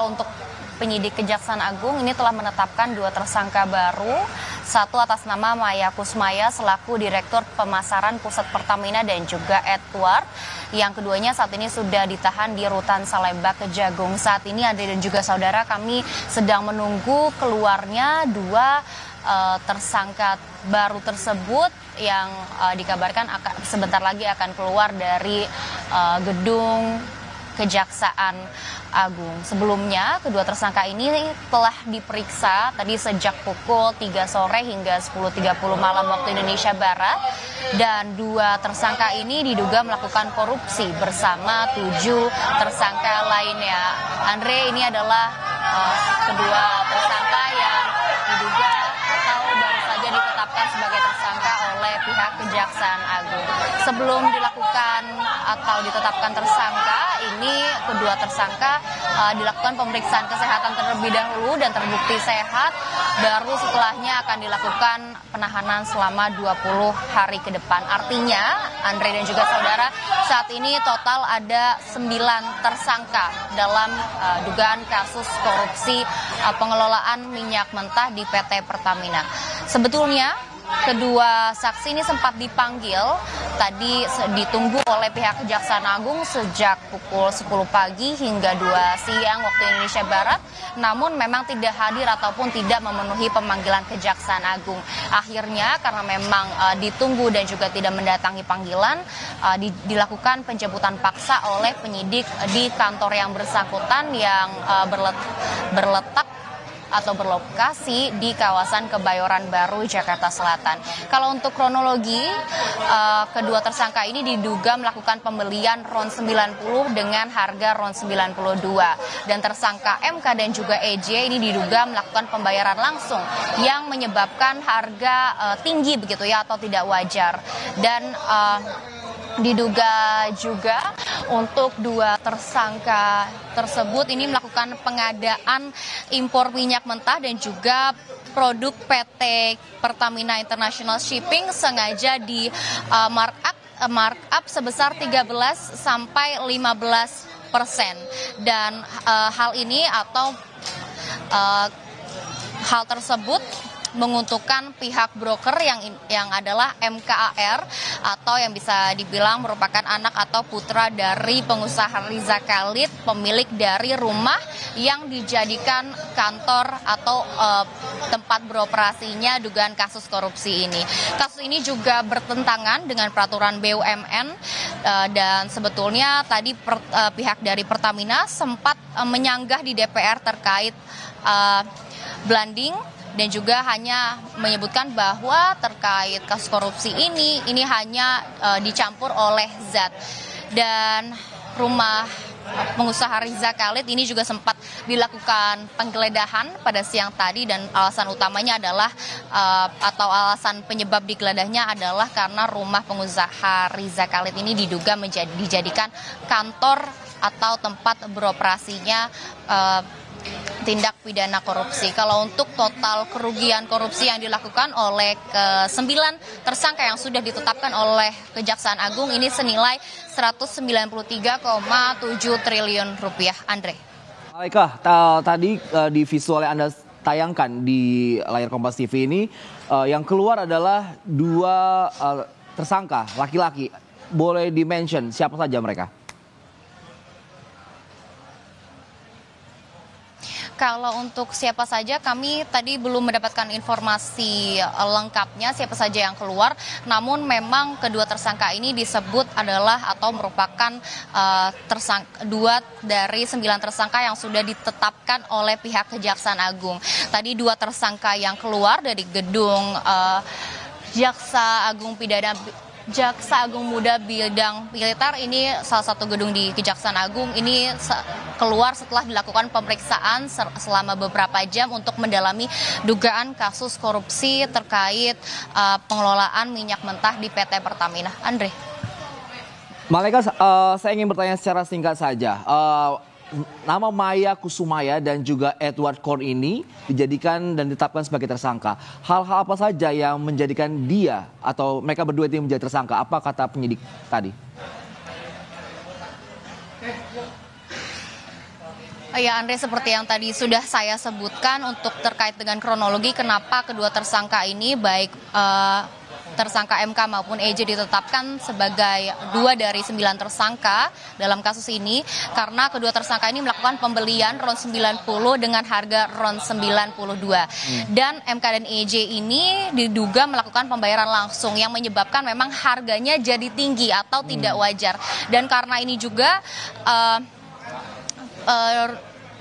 Untuk penyidik Kejaksaan Agung ini telah menetapkan 2 tersangka baru, satu atas nama Maya Kusmaya selaku Direktur Pemasaran Pusat Pertamina dan juga Edward. Yang keduanya saat ini sudah ditahan di Rutan Salemba, Kejagung. Saat ini Andre dan juga saudara, kami sedang menunggu keluarnya 2 tersangka baru tersebut yang dikabarkan sebentar lagi akan keluar dari gedung Kejaksaan Agung. Sebelumnya, kedua tersangka ini telah diperiksa tadi sejak pukul 3 sore hingga 10.30 malam waktu Indonesia Barat. Dan 2 tersangka ini diduga melakukan korupsi bersama 7 tersangka lainnya. Andre, ini adalah kedua tersangka yang diduga atau baru saja ditetapkan sebagai tersangka oleh pihak Kejaksaan Agung. Sebelum dilakukan atau ditetapkan tersangka, ini kedua tersangka dilakukan pemeriksaan kesehatan terlebih dahulu dan terbukti sehat. Baru setelahnya akan dilakukan penahanan selama 20 hari ke depan. Artinya, Andre dan juga saudara, saat ini total ada 9 tersangka dalam dugaan kasus korupsi pengelolaan minyak mentah di PT Pertamina. Sebetulnya kedua saksi ini sempat dipanggil, tadi ditunggu oleh pihak Kejaksaan Agung sejak pukul 10 pagi hingga 2 siang waktu Indonesia Barat, namun memang tidak hadir ataupun tidak memenuhi pemanggilan Kejaksaan Agung. Akhirnya karena memang ditunggu dan juga tidak mendatangi panggilan, dilakukan penjemputan paksa oleh penyidik di kantor yang bersangkutan yang berletak atau berlokasi di kawasan Kebayoran Baru, Jakarta Selatan. Kalau untuk kronologi, kedua tersangka ini diduga melakukan pembelian RON 90 dengan harga RON 92. Dan tersangka MK dan juga EJ ini diduga melakukan pembayaran langsung yang menyebabkan harga tinggi begitu ya, atau tidak wajar. Dan diduga juga untuk 2 tersangka tersebut ini melakukan pengadaan impor minyak mentah dan juga produk PT Pertamina International Shipping sengaja di markup sebesar 13 sampai 15%. Dan hal ini atau hal tersebut menguntungkan pihak broker yang adalah MKAR atau yang bisa dibilang merupakan anak atau putra dari pengusaha Riza Khalid, pemilik dari rumah yang dijadikan kantor atau tempat beroperasinya dugaan kasus korupsi ini. Kasus ini juga bertentangan dengan peraturan BUMN dan sebetulnya tadi pihak dari Pertamina sempat menyanggah di DPR terkait blending dan juga hanya menyebutkan bahwa terkait kasus korupsi ini hanya dicampur oleh zat. Dan rumah pengusaha Riza Khalid ini juga sempat dilakukan penggeledahan pada siang tadi dan alasan utamanya adalah atau alasan penyebab digeledahnya adalah karena rumah pengusaha Riza Khalid ini diduga dijadikan kantor atau tempat beroperasinya tindak pidana korupsi. Kalau untuk total kerugian korupsi yang dilakukan oleh 9 tersangka yang sudah ditetapkan oleh Kejaksaan Agung ini senilai 193,7 triliun rupiah. Andre. Malaika, tadi di visual yang Anda tayangkan di layar Kompas TV ini yang keluar adalah 2 tersangka laki-laki. Boleh di-mention siapa saja mereka? Kalau untuk siapa saja, kami tadi belum mendapatkan informasi lengkapnya siapa saja yang keluar. Namun memang kedua tersangka ini disebut adalah atau merupakan 2 dari 9 tersangka yang sudah ditetapkan oleh pihak Kejaksaan Agung. Tadi 2 tersangka yang keluar dari gedung Jaksa Agung Muda Bidang Militer, ini salah satu gedung di Kejaksaan Agung, ini keluar setelah dilakukan pemeriksaan selama beberapa jam untuk mendalami dugaan kasus korupsi terkait pengelolaan minyak mentah di PT Pertamina. Andre. Malaika, saya ingin bertanya secara singkat saja. Nama Maya Kusmaya dan juga Edward Korn ini dijadikan dan ditetapkan sebagai tersangka. Hal-hal apa saja yang menjadikan dia atau mereka berdua ini menjadi tersangka? Apa kata penyidik tadi? Ya Andre, seperti yang tadi sudah saya sebutkan untuk terkait dengan kronologi kenapa kedua tersangka ini baik tersangka MK maupun EJ ditetapkan sebagai 2 dari 9 tersangka dalam kasus ini karena kedua tersangka ini melakukan pembelian RON 90 dengan harga RON 92 dan MK dan EJ ini diduga melakukan pembayaran langsung yang menyebabkan memang harganya jadi tinggi atau tidak wajar dan karena ini juga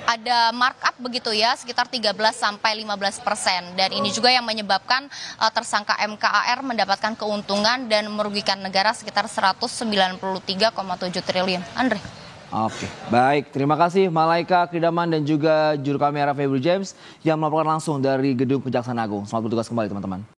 ada markup begitu ya sekitar 13-15% dan ini juga yang menyebabkan tersangka MKAR mendapatkan keuntungan dan merugikan negara sekitar 193,7 triliun. Andre. Oke, baik. Terima kasih Malaika Kridaman dan juga juru kamera Febri James yang melaporkan langsung dari Gedung Kejaksaan Agung. Selamat bertugas kembali teman-teman.